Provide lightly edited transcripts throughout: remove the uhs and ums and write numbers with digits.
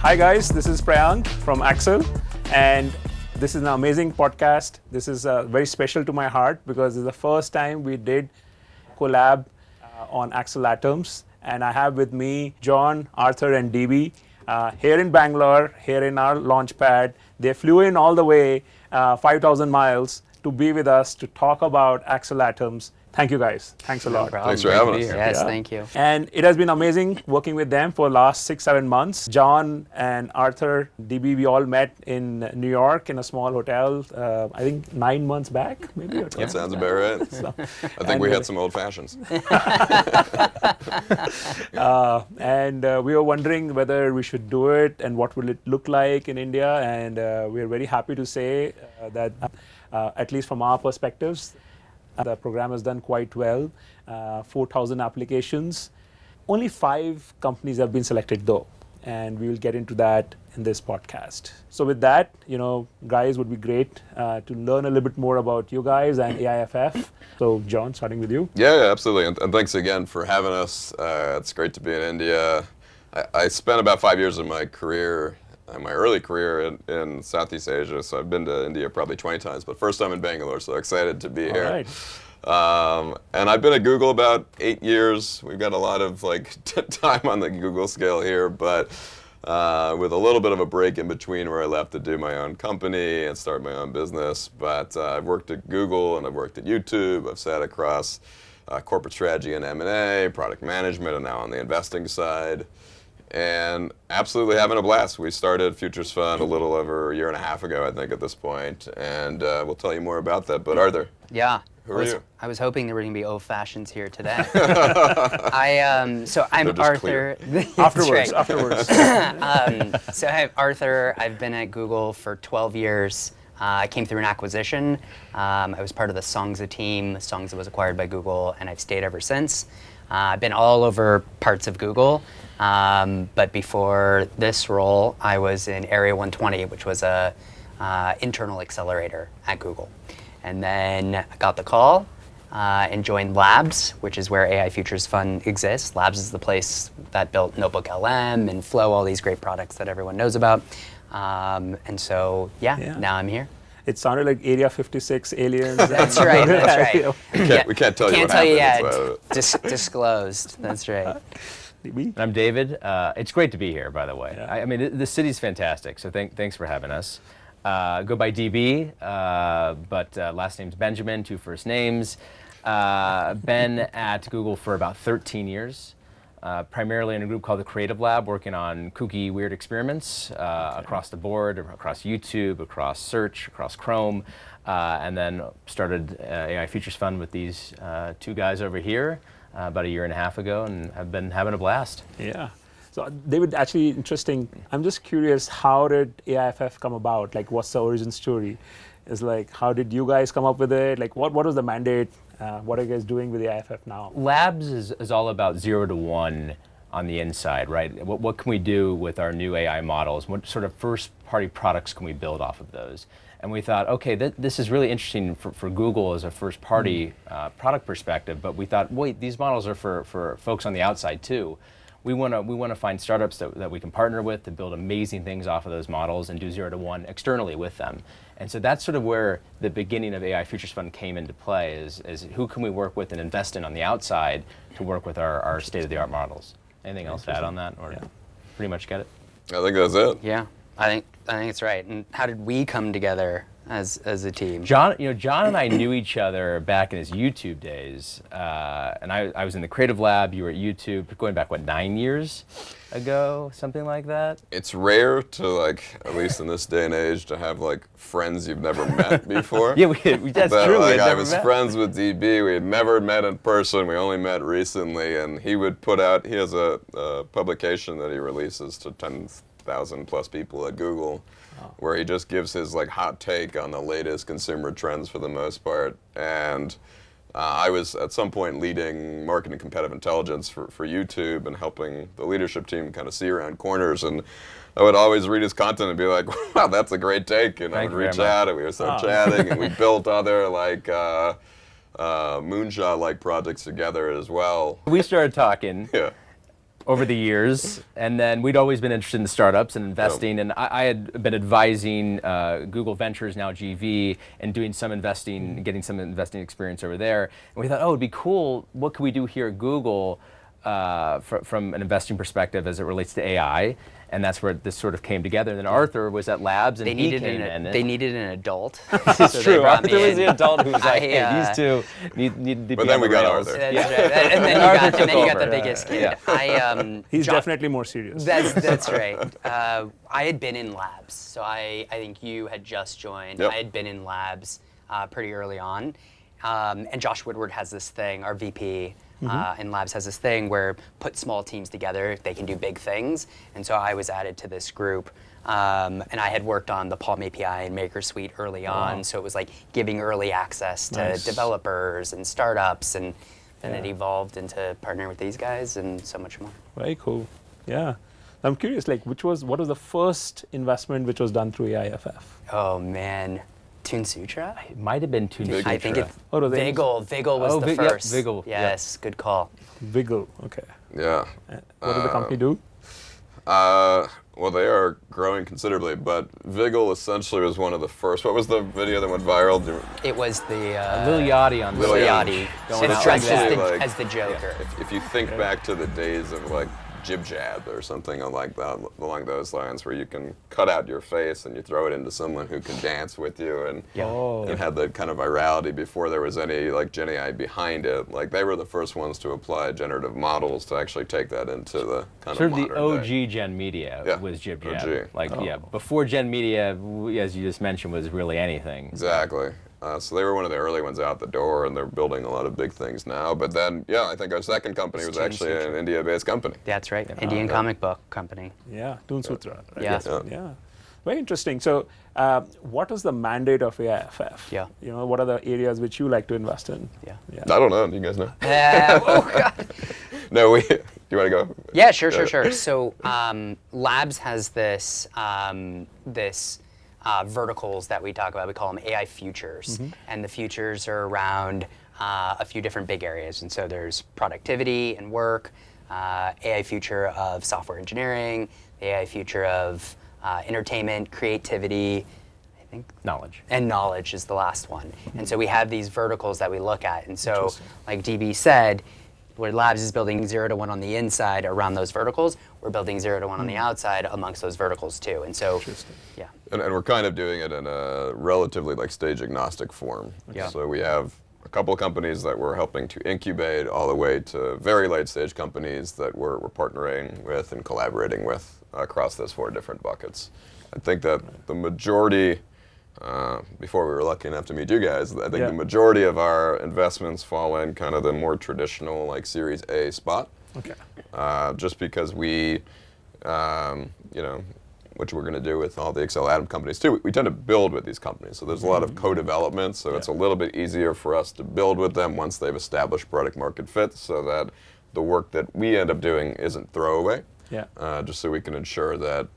Hi guys, this is Prayank from Accel, and this is an amazing podcast. This is very special to my heart because it's the first time we did collab on Accel Atoms, and I have with me John, Arthur, and DB here in Bangalore, here in our launch pad. They flew in all the way 5,000 miles to be with us to talk about Accel Atoms. Thank you guys. Thanks a lot. Problem. Thanks for having us. Yes, thank you. And it has been amazing working with them for the last 6-7 months. John and Arthur, DB, we all met in New York in a small hotel, I think 9 months back, maybe? Or That sounds about right. so, I think we had some old fashions. and we were wondering whether we should do it and what will it look like in India. And we are very happy to say that, at least from our perspectives, the program has done quite well, 4,000 applications. Only 5 companies have been selected though, and we will get into that in this podcast. So with that, guys, would be great to learn a little bit more about you guys and AIFF. So John, starting with you. Yeah, absolutely. And thanks again for having us. It's great to be in India. I spent about 5 years of my career, my early career in Southeast Asia, so I've been to India probably 20 times, but first time in Bangalore, so excited to be here. All right. And I've been at Google about 8 years. We've got a lot of time on the Google scale here, but with a little bit of a break in between where I left to do my own company and start my own business. But I've worked at Google and I've worked at YouTube. I've sat across corporate strategy and M&A, product management, and now on the investing side. And absolutely having a blast. We started Futures Fund a little over a year and a half ago, I think, at this point, and we'll tell you more about that. But Arthur, Yeah. who are you? I was hoping there were going to be old fashions here today. I'm They're just Arthur. That's Afterwards. right. So I'm Arthur. I've been at Google for 12 years. I came through an acquisition. I was part of the Songza team. Songza was acquired by Google, and I've stayed ever since. I've been all over parts of Google, but before this role, I was in Area 120, which was a internal accelerator at Google. And then I got the call and joined Labs, which is where AI Futures Fund exists. Labs is the place that built Notebook LM and Flow, all these great products that everyone knows about. And so, now I'm here. It sounded like Area 56 aliens. That's right, that's right. We can't tell you what Can't tell you happened. yet. Disclosed. That's right. DB? I'm David. It's great to be here, by the way. Yeah. I mean, the city's fantastic, so thanks for having us. Go by DB, but last name's Benjamin, 2 first names. Been at Google for about 13 years, primarily in a group called the Creative Lab, working on kooky, weird experiments across the board, across YouTube, across search, across Chrome, and then started AI Futures Fund with these 2 guys over here about a year and a half ago, and have been having a blast. Yeah. So David, actually interesting. I'm just curious, how did AIFF come about? Like, what's the origin story? Is like, how did you guys come up with it? Like, what was the mandate? What are you guys doing with AIFF now? Labs is all about 0 to 1 on the inside, right? What can we do with our new AI models? What sort of first-party products can we build off of those? And we thought, okay, this is really interesting for Google as a first-party product perspective, but we thought, wait, these models are for folks on the outside too. We want to find startups that we can partner with to build amazing things off of those models and do 0 to 1 externally with them. And so that's sort of where the beginning of AI Futures Fund came into play, is who can we work with and invest in on the outside to work with our state-of-the-art models. Anything else to add on that, or pretty much get it? I think that's it. Yeah, I think it's right. And how did we come together as a team? John and I knew each other back in his YouTube days, and I was in the Creative Lab. You were at YouTube, going back 9 years ago, something like that. It's rare to at least in this day and age, to have friends you've never met before. Yeah, that's true. We had I never was met. friends with DB. We had never met in person. We only met recently, and he would put out. He has a publication that he releases to 10,000 plus people at Google, where he just gives his hot take on the latest consumer trends for the most part. And I was at some point leading marketing competitive intelligence for YouTube and helping the leadership team kind of see around corners. And I would always read his content and be like, wow, that's a great take. And I would reach out and we would start chatting, and we built other moonshot-like projects together as well. We started talking. Yeah. over the years. And then we'd always been interested in startups and investing. And I had been advising Google Ventures, now GV, and doing some investing, getting some investing experience over there. And we thought, oh, it'd be cool. What could we do here at Google from an investing perspective as it relates to AI? And that's where this sort of came together. And then Arthur was at Labs, and They he needed came in. they needed an adult. It's true. Arthur was the in. adult who was like, hey, I, these two need to But be then on we the got rails. Arthur. That's right. And then you got the biggest kid. Yeah. He's John- definitely more serious. That's right. I had been in Labs, so I think you had just joined. Yep. I had been in Labs pretty early on. And Josh Woodward has this thing, our VP in Labs has this thing where put small teams together, they can do big things. And so I was added to this group. And I had worked on the Palm API and Maker Suite early on. So it was like giving early access to Nice. developers and startups. And then it Yeah. evolved into partnering with these guys and so much more. Very cool. Yeah. I'm curious, like, what was the first investment which was done through AIFF? Oh man, Toon Sutra? It might have been Toon I think it's Oh, no, they- Viggle was Oh, the Yep, first. Viggle, yeah. Yes, good call. Wiggle. Okay. Yeah. What did the company do? Well, they are growing considerably, but Viggle essentially was one of the first. What was the video that went viral? It was the Lil Yachty on Lil the Yachty. Going It's out dressed like that. Like- as the Joker. If you think back to the days of like Jib Jab or something like that, along those lines, where you can cut out your face and you throw it into someone who can dance with you, and Oh. it had the kind of virality before there was any like Gen AI behind it. Like they were the first ones to apply generative models to actually take that into the kind Sort of of the modern OG day. Gen Media Yeah, was Jib OG. Jab. Like, Oh. yeah, before Gen Media, as you just mentioned, was really anything. Exactly. So they were one of the early ones out the door, and they're building a lot of big things now. But then, yeah, I think our second company was Toon actually an Sutra. India-based company. That's right. Indian comic book company. Yeah, Toon Sutra. Right? Yeah. Yeah. Very interesting. So, what is the mandate of AIFF? Yeah. You know, what are the areas which you like to invest in? Yeah. I don't know. Do you guys know? Oh God. No, we. Do you want to go? Yeah, sure. So Labs has this verticals that we talk about. We call them AI futures, and the futures are around a few different big areas. And so there's productivity and work, AI future of software engineering, the AI future of entertainment, creativity, I think, Knowledge. and knowledge is the last one. And so we have these verticals that we look at. And so, like DB said, where Labs is building 0 to 1 on the inside around those verticals, we're building 0 to 1 on the outside amongst those verticals too. And so, yeah. And we're kind of doing it in a relatively like stage agnostic form. Yeah. So we have a couple of companies that we're helping to incubate all the way to very late stage companies that we're partnering with and collaborating with across those 4 different buckets. I think that the majority, before we were lucky enough to meet you guys, I think the majority of our investments fall in kind of the more traditional like Series A spot. Okay. Just because we, you know, which we're going to do with all the Accel Atoms companies too. We tend to build with these companies, so there's a lot of co-development, so it's a little bit easier for us to build with them once they've established product market fit, so that the work that we end up doing isn't throwaway. Yeah. Just so we can ensure that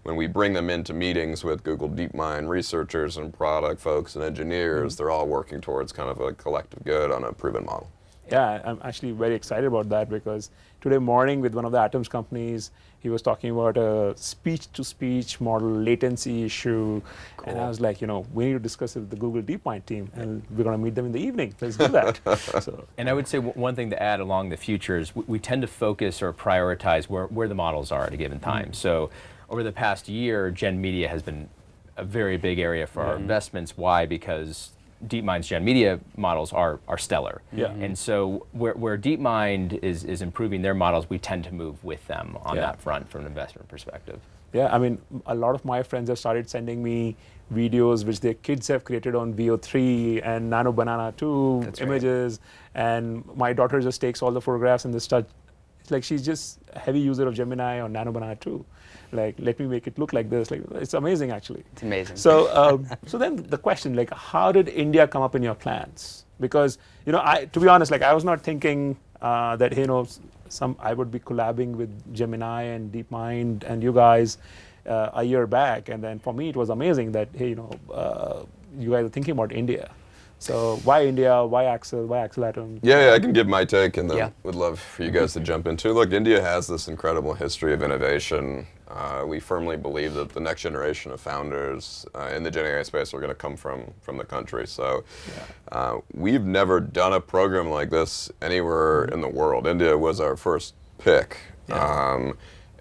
when we bring them into meetings with Google DeepMind researchers and product folks and engineers, they're all working towards kind of a collective good on a proven model. Yeah, I'm actually very excited about that because today morning with one of the Atoms companies, he was talking about a speech-to-speech model latency issue, and I was like, you know, we need to discuss it with the Google DeepMind team, and we're going to meet them in the evening. Let's do that. So, And I would say one thing to add along the futures, we tend to focus or prioritize where the models are at a given time. So over the past year, Gen Media has been a very big area for our investments. Why? Because DeepMind's Gen Media models are stellar. Yeah. And so where DeepMind is improving their models, we tend to move with them on that front from an investment perspective. yeah, I mean, a lot of my friends have started sending me videos which their kids have created on VO3 and Nano Banana 2 images, and my daughter just takes all the photographs and it's like she's just a heavy user of Gemini or Nano Banana 2. Like, let me make it look like this. Like, it's amazing, actually. It's amazing. So, so then the question, like, how did India come up in your plans? Because, you know, to be honest, like, I was not thinking that, you know, I would be collabing with Gemini and DeepMind and you guys a year back. And then for me, it was amazing that, hey, you know, you guys are thinking about India. So why India? Why Accel? Why Accel Atoms? Yeah, I can give my take, and then Yeah. would love for you guys to jump in too. Look, India has this incredible history of innovation. We firmly believe that the next generation of founders in the Gen AI space are going to come from the country. So we've never done a program like this anywhere in the world. India was our first pick. Yeah.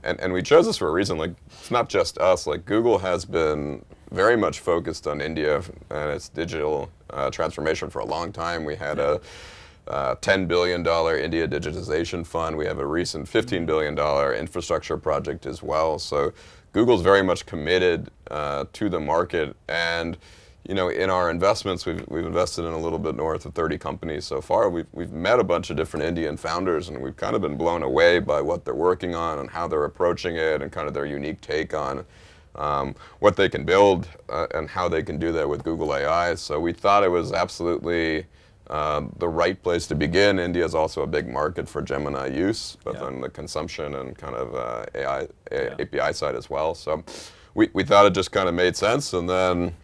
And we chose this for a reason. Like, it's not just us. Like, Google has been very much focused on India and its digital transformation for a long time. We had a $10 billion India digitization fund. We have a recent $15 billion infrastructure project as well. So Google's very much committed to the market. And in our investments, we've invested in a little bit north of 30 companies so far. We've met a bunch of different Indian founders, and we've kind of been blown away by what they're working on and how they're approaching it, and kind of their unique take on what they can build and how they can do that with Google AI. So we thought it was absolutely the right place to begin. India is also a big market for Gemini use, both on the consumption and kind of AI API side as well. So we thought it just kind of made sense, and then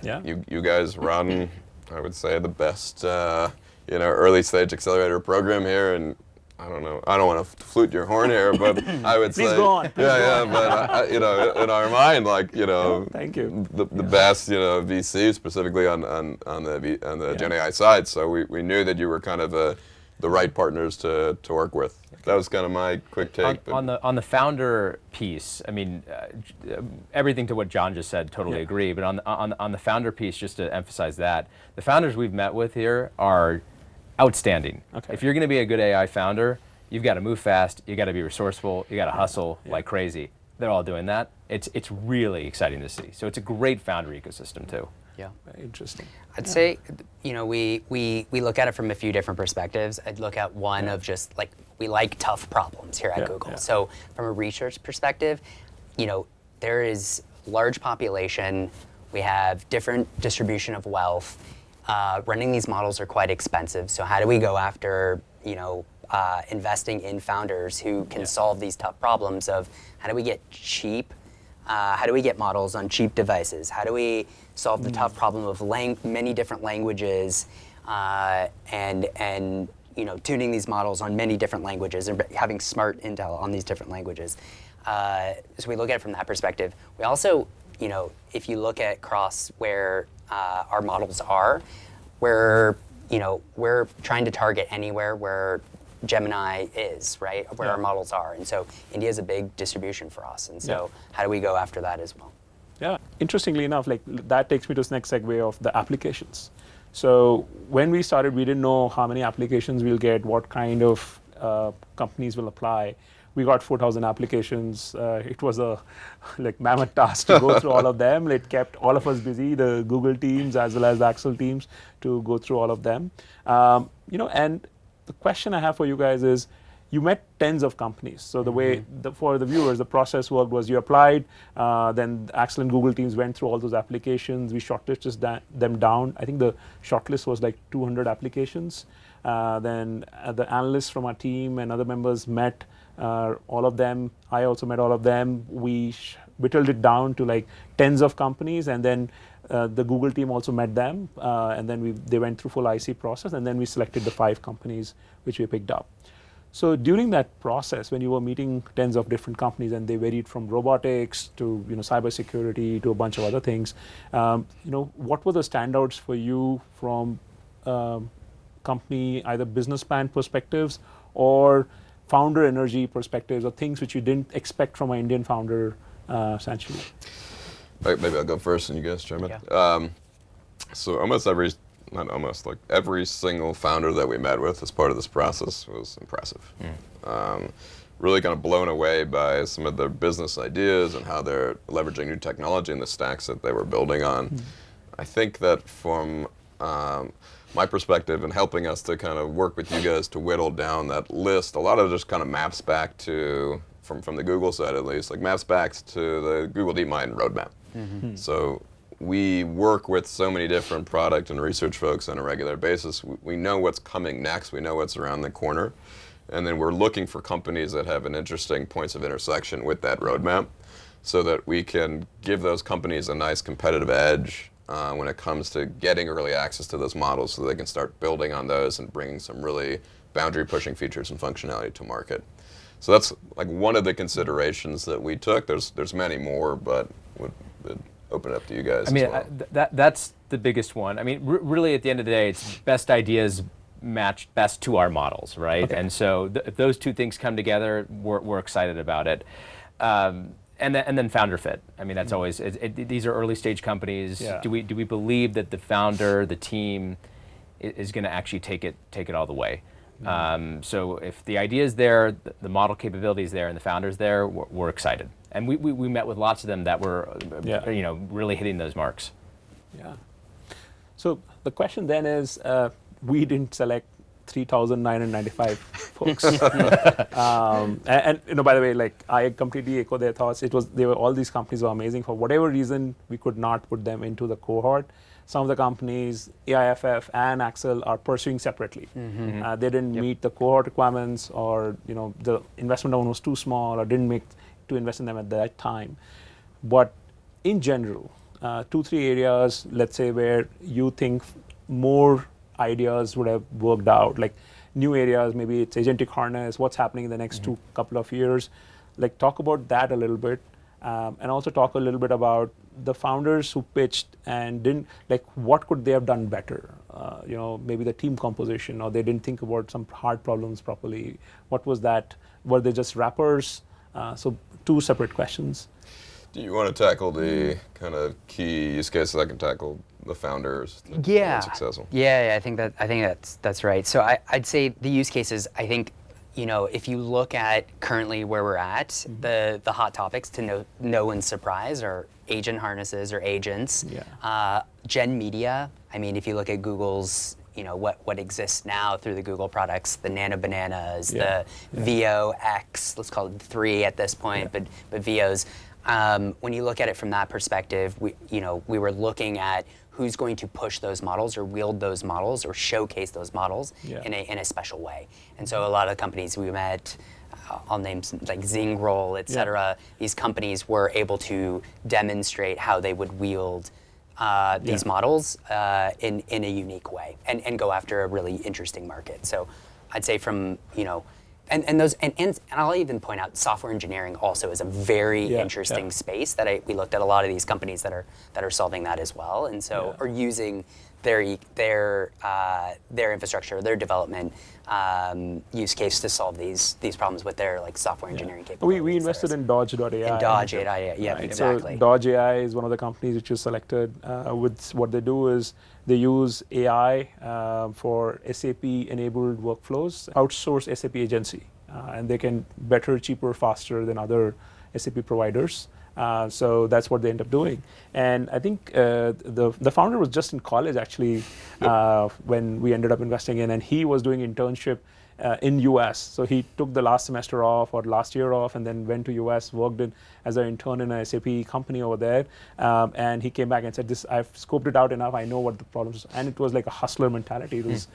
you guys run, I would say, the best early stage accelerator program here, and I don't know, I don't want to flute your horn here, but I would Please say, go on. but in our mind, like, Thank you. the best, VC specifically on the Gen AI side. So we knew that you were kind of the right partners to work with. That was kind of my quick take. On the founder piece, I mean, everything to what John just said, totally agree. But on the founder piece, just to emphasize that, the founders we've met with here are outstanding. Okay. If you're going to be a good AI founder, you've got to move fast, you got to be resourceful, you got to hustle like crazy. They're all doing that. It's really exciting to see. So it's a great founder ecosystem too. Yeah. Very interesting. I'd say, we look at it from a few different perspectives. I'd look at one of just like, we like tough problems here at Google. So from a research perspective, there is large population, we have different distribution of wealth. Running these models are quite expensive. So how do we go after, investing in founders who can solve these tough problems of how do we get cheap, how do we get models on cheap devices? How do we solve the tough problem of many different languages and tuning these models on many different languages and having smart intel on these different languages? So we look at it from that perspective. We also, if you look at across where our models are, we're trying to target anywhere where Gemini is, right? Where our models are. And so India is a big distribution for us. And so how do we go after that as well? Yeah, interestingly enough, like that takes me to this next segue of the applications. So when we started, we didn't know how many applications we'll get, what kind of companies will apply. We got 4,000 applications. It was a mammoth task to go through all of them. It kept all of us busy, the Google teams as well as the Accel teams, to go through all of them. And the question I have for you guys is, you met tens of companies. So the way, for the viewers, the process work was you applied, then Accel and Google teams went through all those applications. We shortlisted them down. I think the shortlist was like 200 applications. Then the analysts from our team and other members met all of them. I also met all of them. We whittled it down to like tens of companies, and then the Google team also met them, and then they went through full IC process, and then we selected the 5 companies which we picked up. So during that process, when you were meeting tens of different companies, and they varied from robotics to cybersecurity to a bunch of other things, what were the standouts for you from company, either business plan perspectives or founder energy perspectives, or things which you didn't expect from an Indian founder, essentially? Maybe I'll go first and you guys chime in. Yeah. So every single founder that we met with as part of this process was impressive. Really kind of blown away by some of their business ideas and how they're leveraging new technology and the stacks that they were building on. I think that from my perspective and helping us to kind of work with you guys to whittle down that list, a lot of it just kind of maps back to, from the Google side at least, like maps back to the Google DeepMind roadmap. So we work with so many different product and research folks on a regular basis. We know what's coming next. We know what's around the corner. And then we're looking for companies that have an interesting points of intersection with that roadmap so that we can give those companies a nice competitive edge when it comes to getting early access to those models so they can start building on those and bringing some really boundary-pushing features and functionality to market. So that's like one of the considerations that we took. There's many more, but would open it up to you guys. I mean, as well. that's the biggest one. I mean, really, at the end of the day, it's best ideas match best to our models, right? Okay. And so if those two things come together, we're excited about it. And then founder fit. I mean, that's always, these are early stage companies. Yeah. Do we believe that the founder, the team, is going to actually take it all the way? So if the idea is there, the model capability is there, and the founder's there, we're excited. And we met with lots of them that were, really hitting those marks. Yeah. So the question then is, we didn't select 3,995 folks. And by the way, like I completely echo their thoughts. All these companies were amazing. For whatever reason, we could not put them into the cohort. Some of the companies, AIFF and Accel, are pursuing separately. They didn't meet the cohort requirements, or the investment amount was too small, or didn't make to invest in them at that time. But in general, 2-3 areas, let's say, where you think more ideas would have worked out, like new areas, maybe it's agentic harness, what's happening in the next couple of years. Like talk about that a little bit, and also talk a little bit about the founders who pitched and didn't, like what could they have done better? Maybe the team composition, or they didn't think about some hard problems properly. What was that? Were they just wrappers? So 2 separate questions. Do you want to tackle the kind of key use cases? I can tackle the founders. Yeah. Successful. Yeah, I think that's right. So I'd say the use cases. I think if you look at currently where we're at, the hot topics to no one's surprise are agent harnesses or agents. Yeah. Gen media. I mean, if you look at Google's what exists now through the Google products, the Nano Bananas, the VO-X, let's call it 3 at this point, but VOs. When you look at it from that perspective, we were looking at who's going to push those models or wield those models or showcase those models in a special way. And so a lot of the companies we met, I'll name some, like Zingroll, et cetera, these companies were able to demonstrate how they would wield these models in a unique way and go after a really interesting market. So I'd say from, and I'll even point out software engineering also is a very interesting space that we looked at a lot of these companies that are solving that as well, and so are using their infrastructure, their development use case to solve these problems with their like software engineering capabilities. We invested in Dodge.ai. In Dodge.ai, right? exactly. So Dodge AI is one of the companies which was selected. With what they do is they use AI for SAP-enabled workflows, outsource SAP agency, and they can better, cheaper, faster than other SAP providers. So that's what they end up doing. And I think the founder was just in college actually when we ended up investing in, and he was doing internship in US. So he took the last semester off or last year off and then went to US, worked as an intern in a SAP company over there. And he came back and said, I've scoped it out enough, I know what the problems are. And it was like a hustler mentality. It was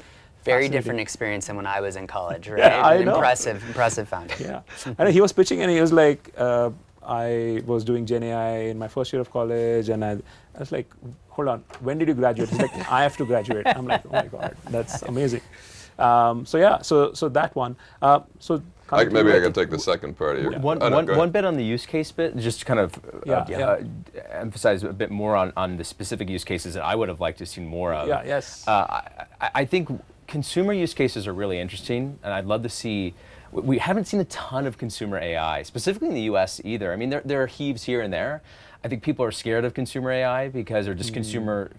very different experience than when I was in college, right? Yeah, I know. Impressive founder. Yeah. And he was pitching and he was like, I was doing Gen AI in my first year of college, and I was like, hold on, when did you graduate? He's like, I have to graduate. I'm like, oh my God, that's amazing. So that one. Maybe I can take the second part of your. One bit on the use case bit, just to kind of emphasize a bit more on the specific use cases that I would have liked to see more of. I think consumer use cases are really interesting, and I'd love to see. We haven't seen a ton of consumer AI, specifically in the US either. I mean, there are heaves here and there. I think people are scared of consumer AI because, or just consumer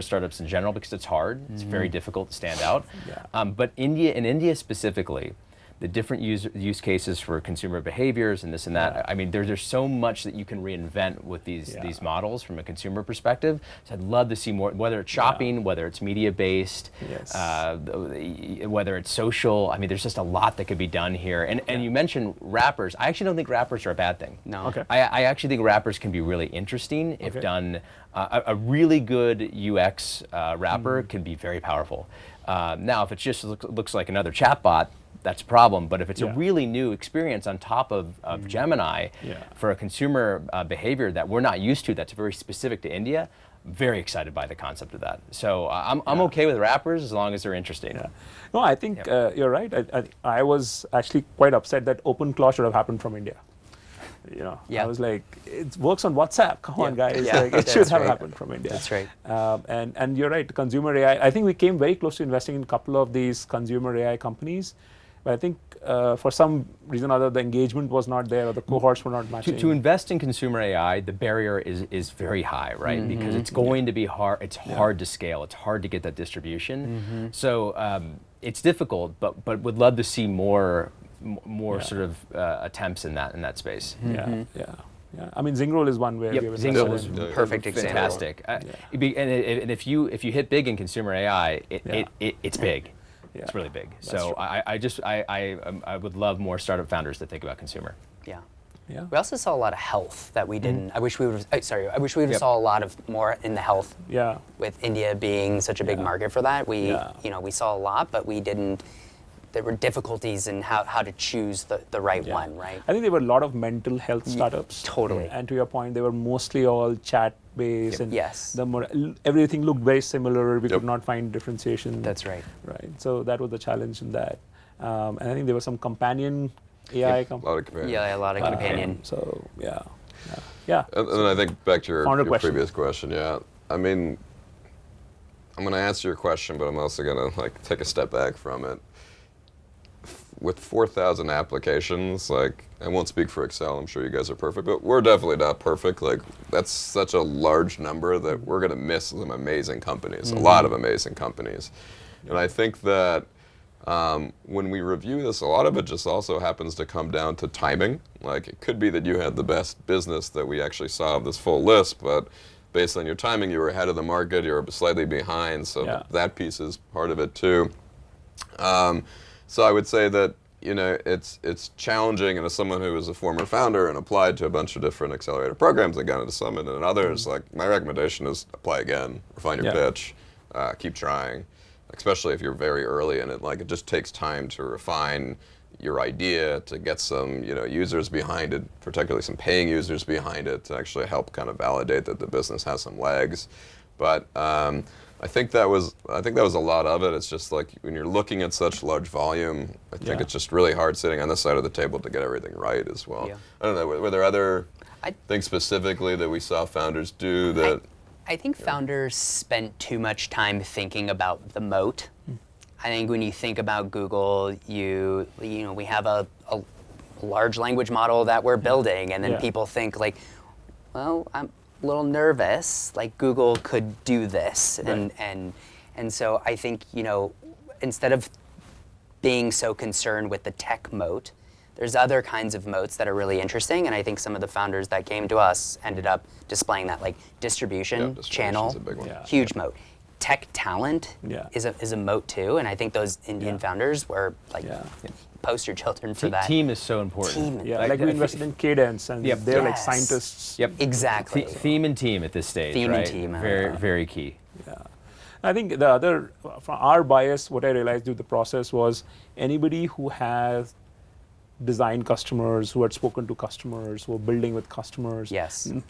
startups in general, because it's hard. It's very difficult to stand out. But in India specifically, the different use cases for consumer behaviors and this and that. I mean, there's so much that you can reinvent with these models from a consumer perspective. So I'd love to see more, whether it's shopping, whether it's media-based, whether it's social. I mean, there's just a lot that could be done here. And you mentioned wrappers. I actually don't think wrappers are a bad thing. No. Okay. I actually think wrappers can be really interesting if done. A really good UX wrapper can be very powerful. Now, if it just looks like another chatbot, that's a problem. But if it's a really new experience on top of Gemini for a consumer behavior that we're not used to, that's very specific to India, very excited by the concept of that. So I'm okay with wrappers as long as they're interesting. Yeah. No, I think you're right. I was actually quite upset that OpenClaw should have happened from India. You know, I was like, it works on WhatsApp. Come on, guys. Yeah, Like, it should that's have right. happened from India. That's right. And you're right. Consumer AI. I think we came very close to investing in a couple of these consumer AI companies, but I think for some reason or other, the engagement was not there, or the cohorts were not matching. To invest in consumer AI, the barrier is very high, right? Because it's going to be hard. It's hard to scale. It's hard to get that distribution. So it's difficult, but would love to see more sort of attempts in that space. Yeah. I mean, Zingroll is one where we have Zingroll invested is in. Perfect example. fantastic. And if you hit big in consumer AI, it's big. Yeah. It's really big. That's So true. I would love more startup founders to think about consumer. Yeah. Yeah. We also saw a lot of health that we didn't. I wish we would have saw a lot of more in the health. Yeah. With India being such a big market for that, we we saw a lot, but we didn't. There were difficulties in how to choose the right one, right? I think there were a lot of mental health startups. Totally. And to your point, they were mostly all chat-based, and Yes. everything looked very similar. We could not find differentiation. That's right. Right. So that was the challenge in that. And I think there was some companion AI A companies. lot of companion. Yeah, a lot of companion. So yeah. And then I think back to Founder your question. previous question, I mean, I'm going to answer your question, but I'm also going to take a step back from it. With 4,000 applications, I won't speak for Accel, I'm sure you guys are perfect, but we're definitely not perfect. That's such a large number that we're going to miss some amazing companies, a lot of amazing companies. And I think that when we review this, a lot of it just also happens to come down to timing. It could be that you had the best business that we actually saw of this full list, but based on your timing, you were ahead of the market, you were slightly behind, so that piece is part of it too. So I would say that it's challenging, and as someone who was a former founder and applied to a bunch of different accelerator programs, I got into Summit and others, my recommendation is apply again, refine your pitch, keep trying, especially if you're very early in it. It just takes time to refine your idea, to get some users behind it, particularly some paying users behind it, to actually help kind of validate that the business has some legs. But I think that was a lot of it. It's just when you're looking at such large volume, I think it's just really hard sitting on this side of the table to get everything right as well. Yeah. I don't know, were there other things specifically that we saw founders do that? I think founders spent too much time thinking about the moat. I think when you think about Google, we have a large language model that we're building, and then people think well, I'm a little nervous, Google could do this, and so I think instead of being so concerned with the tech moat, there's other kinds of moats that are really interesting, and I think some of the founders that came to us ended up displaying that, distribution, channel, a big one. huge moat. Tech talent is a moat too, and I think those Indian founders were poster children for that. Team is so important. Yeah, we invested in Cadence, and they're scientists. Yep. Exactly. Theme and team at this stage. Theme and right? team, Very, very key. Yeah. I think the other, from our bias, what I realized through the process was anybody who has designed customers, who had spoken to customers, who were building with customers,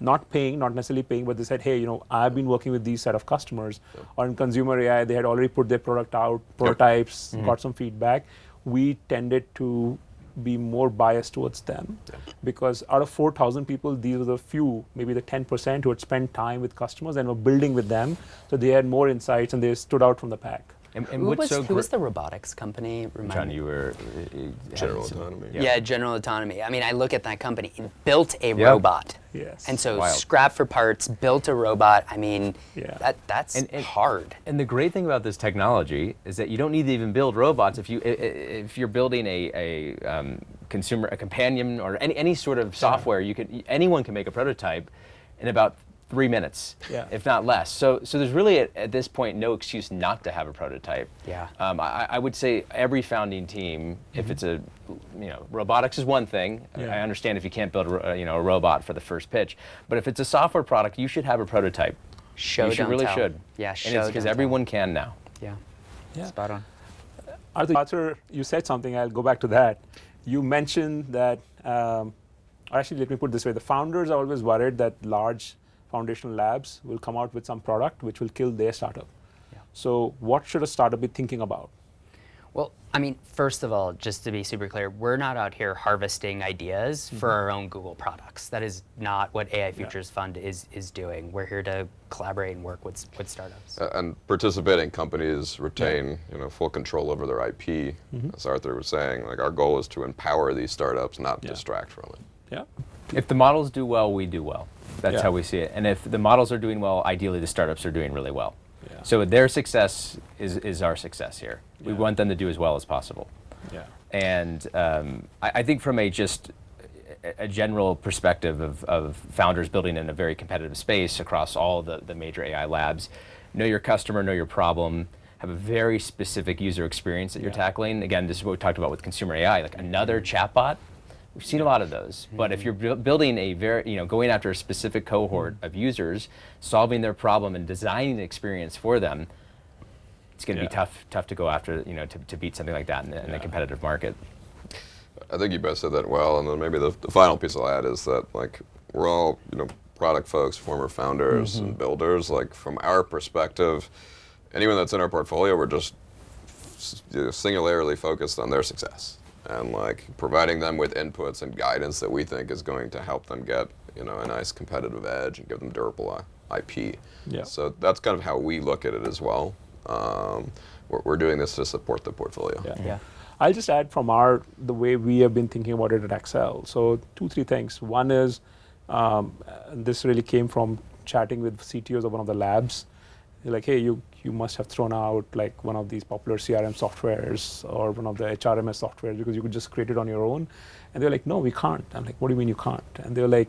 not necessarily paying, but they said, hey, I've been working with these set of customers. Or in consumer AI, they had already put their product out, prototypes, got some feedback. We tended to be more biased towards them because out of 4,000 people, these were the few, maybe the 10% who had spent time with customers and were building with them. So they had more insights and they stood out from the pack. And who was the robotics company? John, you were General Autonomy. Yeah, General Autonomy. I mean, I look at that company. It built a robot. Yes. And so scrap for parts, built a robot. I mean, that's hard. And the great thing about this technology is that you don't need to even build robots. If you're building a companion or any sort of software, anyone can make a prototype in about 3 minutes, if not less. So there's really at this point no excuse not to have a prototype. Yeah. I would say every founding team, if it's robotics is one thing. I understand if you can't build a robot for the first pitch, but if it's a software product, you should have a prototype. You really should. Yeah, because everyone can now. Yeah. Spot on. Arthur, you said something. I'll go back to that. You mentioned that. Actually, let me put it this way: the founders are always worried that large foundational labs will come out with some product which will kill their startup. Yeah. So what should a startup be thinking about? Well, I mean, first of all, just to be super clear, we're not out here harvesting ideas for our own Google products. That is not what AI Futures Fund is doing. We're here to collaborate and work with startups. And participating companies retain full control over their IP, as Arthur was saying. Like, our goal is to empower these startups, not distract from it. Yeah. If the models do well, we do well. That's how we see it. And if the models are doing well, ideally the startups are doing really well. Yeah. So their success is our success here. We want them to do as well as possible. Yeah. And I think from a general perspective of founders building in a very competitive space across all the major AI labs, know your customer, know your problem, have a very specific user experience that you're tackling. Again, this is what we talked about with consumer AI, like another chatbot. We've seen a lot of those, but if you're building a going after a specific cohort of users, solving their problem and designing an experience for them, it's going to be tough to go after, to beat something like that in a competitive market. I think you both said that well, and then maybe the final piece I'll add is that, like, we're all product folks, former founders and builders. Like, from our perspective, anyone that's in our portfolio, we're just singularly focused on their success. And, like, providing them with inputs and guidance that we think is going to help them get, a nice competitive edge and give them durable IP. Yeah. So that's kind of how we look at it as well. We're doing this to support the portfolio. Yeah. I'll just add from the way we have been thinking about it at Accel. So 2-3 things. One is, this really came from chatting with CTOs of one of the labs. They're like, hey, you must have thrown out like one of these popular CRM softwares or one of the HRMS softwares because you could just create it on your own. And they're like, no, we can't. I'm like, what do you mean you can't? And they're like,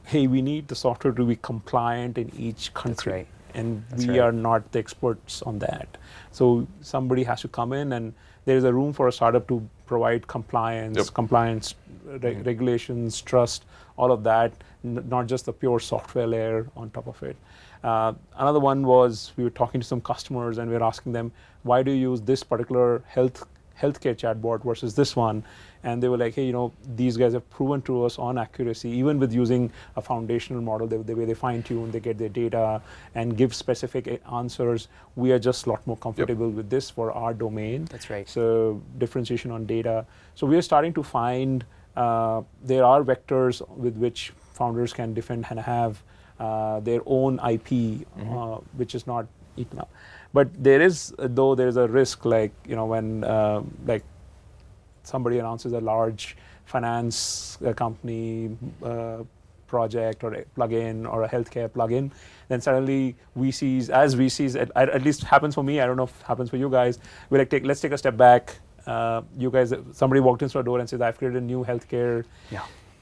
hey, we need the software to be compliant in each country. That's right. And we are not the experts on that. So somebody has to come in, and there is a room for a startup to provide compliance, regulations, trust, all of that, not just the pure software layer on top of it. Another one was, we were talking to some customers and we were asking them, why do you use this particular healthcare chatbot versus this one? And they were like, hey, these guys have proven to us on accuracy, even with using a foundational model, the way they fine tune, they get their data and give specific answers. We are just a lot more comfortable with this for our domain. That's right. So differentiation on data. So we are starting to find there are vectors with which founders can defend and have their own IP, which is not eaten up. But there is a risk, like, when like somebody announces a large finance company project or a plugin or a healthcare plugin, then suddenly VCs, at least happens for me, I don't know if it happens for you guys, we're like, let's take a step back. You guys, somebody walked into our door and says, I've created a new healthcare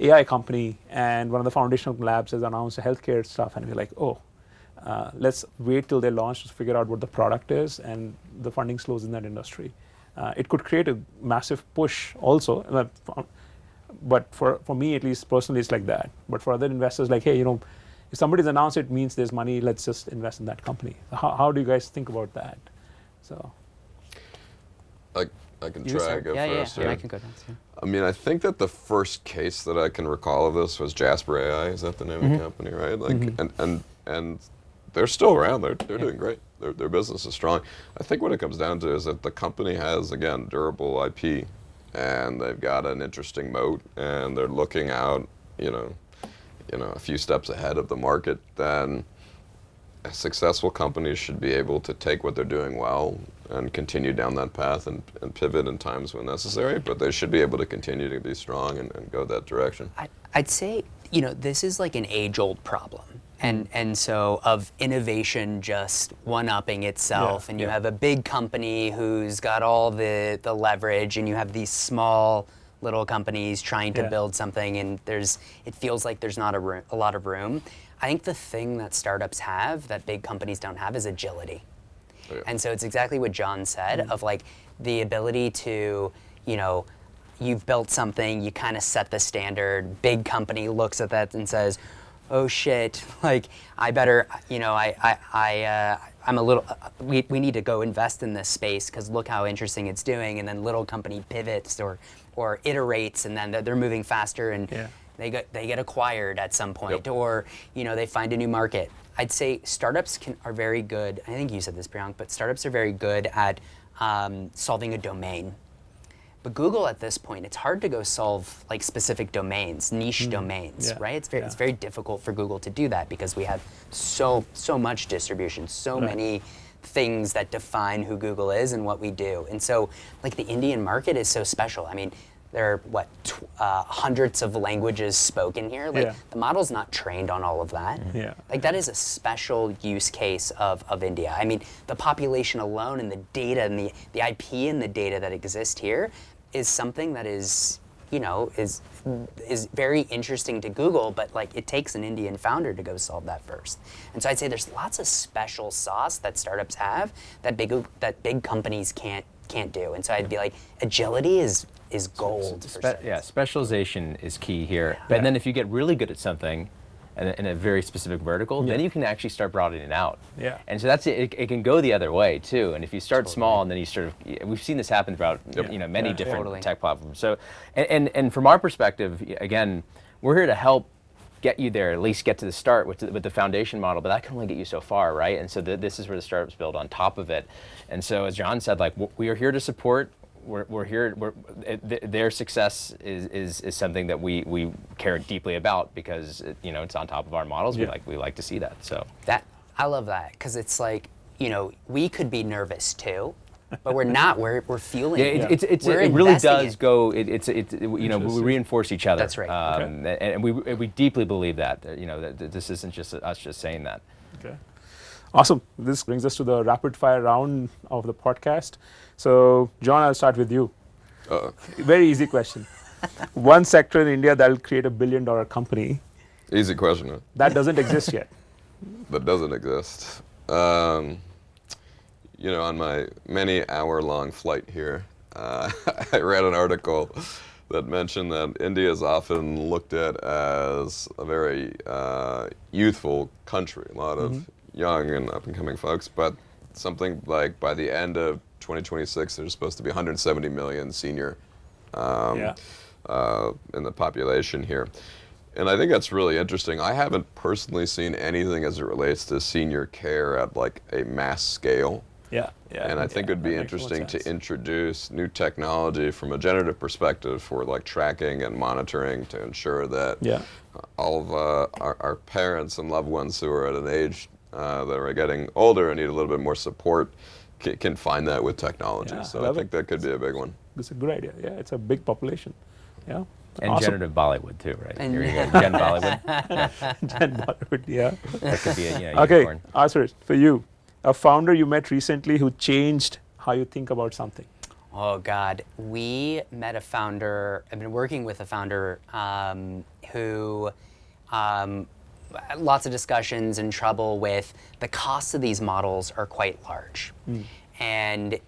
AI company, and one of the foundational labs has announced a healthcare stuff, and we're like, let's wait till they launch to figure out what the product is, and the funding slows in that industry. It could create a massive push also, but for me, at least personally, it's like that. But for other investors, like, hey, if somebody's announced it means there's money, let's just invest in that company. How do you guys think about that? So, I can try to go first. Yeah, I can go next. Yeah. I mean, I think that the first case that I can recall of this was Jasper AI. Is that the name of the company, right? Like, and they're still around. They're doing great. Their business is strong. I think what it comes down to is that the company has, again, durable IP, and they've got an interesting moat, and they're looking out, a few steps ahead of the market. Then successful companies should be able to take what they're doing well and continue down that path and pivot in times when necessary, but they should be able to continue to be strong and go that direction. I'd say, this is like an age-old problem. And so of innovation just one-upping itself, and you have a big company who's got all the leverage, and you have these small little companies trying to build something, and it feels like there's not a lot of room. I think the thing that startups have that big companies don't have is agility. Oh, yeah. And so it's exactly what John said, of like the ability to, you've built something, you kind of set the standard, big company looks at that and says, oh shit, like I better, I'm a little, we need to go invest in this space because look how interesting it's doing, and then little company pivots or iterates, and then they're moving faster, and they get acquired at some point, or they find a new market. I'd say startups are very good. I think you said this, Prayank, but startups are very good at solving a domain. But Google at this point, it's hard to go solve like specific domains, niche domains, right? It's very difficult for Google to do that because we have so much distribution, so many things that define who Google is and what we do. And so like the Indian market is so special. I mean, there are hundreds of languages spoken here. Like the model's not trained on all of that. Like that is a special use case of India. I mean, the population alone and the data and the IP and the data that exist here is something that is very interesting to Google, but like it takes an Indian founder to go solve that first. And so I'd say there's lots of special sauce that startups have that big companies can't do. And so I'd be like, agility is gold. Specialization is key here. But then if you get really good at something, in a very specific vertical, then you can actually start broadening it out. And so that's it can go the other way too. And if you start small and then you sort of, we've seen this happen throughout many different tech platforms. So, and from our perspective, again, we're here to help get you there, at least get to the start with the foundation model, but that can only get you so far, right? And so this is where the startups build on top of it. And so as John said, like we are here to support. We're here. Their success is something that we care deeply about because it's on top of our models. We like to see that. So I love that because it's like we could be nervous too, but we're not. We're feeling. It really does go. We reinforce each other. That's right. And we deeply believe that that this isn't just us just saying that. Okay. Awesome. This brings us to the rapid fire round of the podcast. So, John, I'll start with you. Very easy question. One sector in India that will create $1 billion company. Easy question. Huh? That doesn't exist yet. That doesn't exist. On my many hour-long flight here, I read an article that mentioned that India is often looked at as a very youthful country. A lot of young and up-and-coming folks, but something like by the end of 2026, there's supposed to be 170 million senior in the population here. And I think that's really interesting. I haven't personally seen anything as it relates to senior care at like a mass scale. And I think it would be interesting to introduce new technology from a generative perspective for like tracking and monitoring to ensure that all of our parents and loved ones who are at an age that are getting older and need a little bit more support can find that with technology. So I think that could be a big one. That's a good idea. Yeah, it's a big population. Yeah. And awesome. Generative Bollywood too, right? Here you go, Gen Bollywood. Gen Bollywood, That could be a okay, unicorn. Arthur, for you, a founder you met recently who changed how you think about something. Oh God, we met a founder. I've been working with a founder who. Lots of discussions and trouble with the costs of these models are quite large, and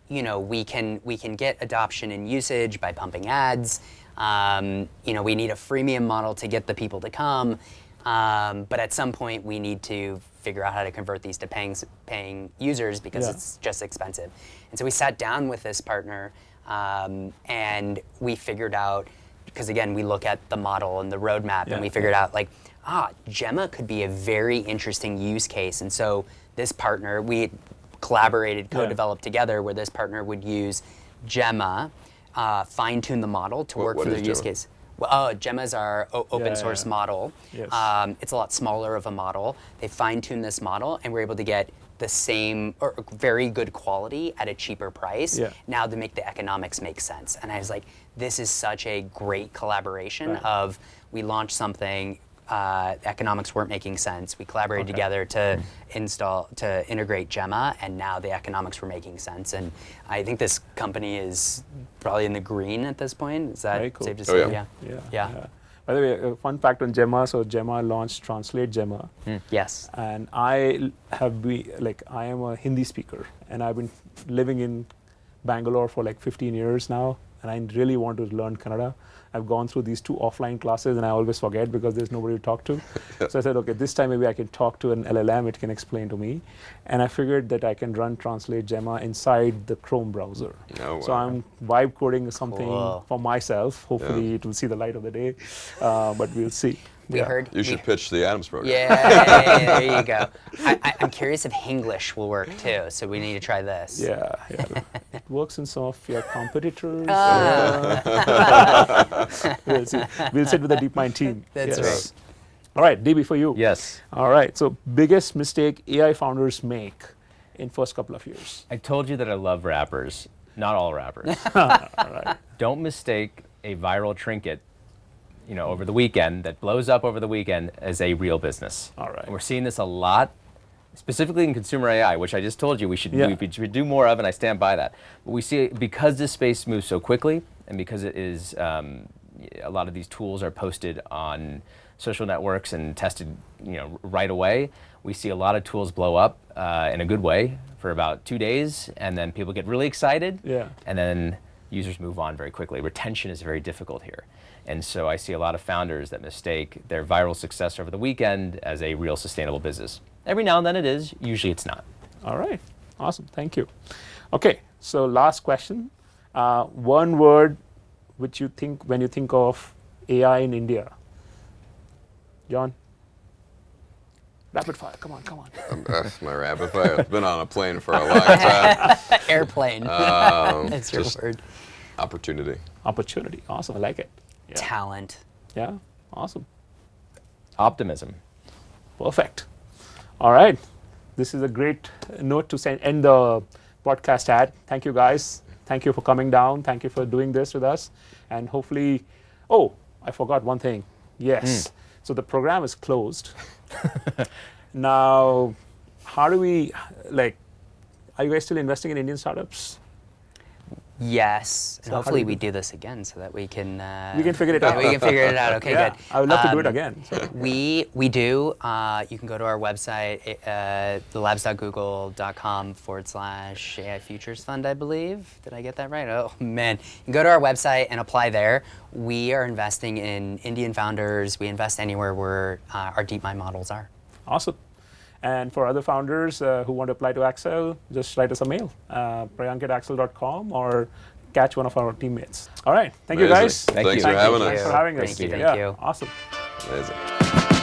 we can get adoption and usage by pumping ads. We need a freemium model to get the people to come, but at some point we need to figure out how to convert these to paying users because it's just expensive. And so we sat down with this partner and we figured out, because again we look at the model and the roadmap and we figured out like, Gemma could be a very interesting use case. And so this partner, we collaborated, co-developed together where this partner would use Gemma, fine-tune the model to work for their use case. Well, Gemma is our open source model. Yes. It's a lot smaller of a model. They fine-tuned this model and we're able to get the same or very good quality at a cheaper price now to make the economics make sense. And I was like, this is such a great collaboration of we launched something, economics weren't making sense. We collaborated together to integrate Gemma, and now the economics were making sense. And I think this company is probably in the green at this point. Is that Very cool. safe to say? Yeah. By the way, a fun fact on Gemma. So Gemma launched Translate Gemma. Yes. And I am a Hindi speaker, and I've been living in Bangalore for like 15 years now, and I really want to learn Kannada. I've gone through these 2 offline classes and I always forget because there's nobody to talk to. So I said, okay, this time maybe I can talk to an LLM, it can explain to me. And I figured that I can run Translate Gemma inside the Chrome browser. Oh, So wow. I'm vibe coding something Cool. for myself. Hopefully it will see the light of the day, but we'll see. We heard. You should pitch the Atoms program. Yeah, there you go. I'm curious if English will work too, so we need to try this. Yeah. It works in some of your competitors. We'll see. We'll sit with the DeepMind team. That's right. All right, DB, for you. Yes. All right. So biggest mistake AI founders make in first couple of years. I told you that I love rappers. Not all rappers. All right. Don't mistake a viral trinket, over the weekend that blows up over the weekend as a real business. All right. And we're seeing this a lot, specifically in consumer AI, which I just told you we should do more of, and I stand by that. But we see, because this space moves so quickly, and because it is, a lot of these tools are posted on social networks and tested, right away. We see a lot of tools blow up in a good way for about 2 days, and then people get really excited, and then users move on very quickly. Retention is very difficult here. And so I see a lot of founders that mistake their viral success over the weekend as a real sustainable business. Every now and then it is, usually it's not. All right. Awesome. Thank you. Okay. So last question. One word which you think when you think of AI in India. John? Rapid fire. Come on. My rapid fire. I've been on a plane for a long time. Airplane. That's your just- word. Opportunity. Opportunity. Awesome. I like it. Yeah. Talent. Yeah. Awesome. Optimism. Perfect. All right. This is a great note to end the podcast at. Thank you, guys. Thank you for coming down. Thank you for doing this with us. And hopefully, I forgot one thing. Yes. So the program is closed. Now, how do we, are you guys still investing in Indian startups? Yes, and So how hopefully do we we do this again so that we can. We can figure it out. We can figure it out. Okay, Yeah, good. I would love to do it again. So. We do. You can go to our website, thelabs.google.com/AI Futures Fund, I believe. Did I get that right? Oh man, you can go to our website and apply there. We are investing in Indian founders. We invest anywhere where our DeepMind models are. Awesome. And for other founders who want to apply to Accel, just write us a mail, prayank@accel.com, or catch one of our teammates. All right. Thank you, Amazing. guys. Thank Thanks you. for having Thanks us. for having us. Thank you. Yeah, awesome. Amazing.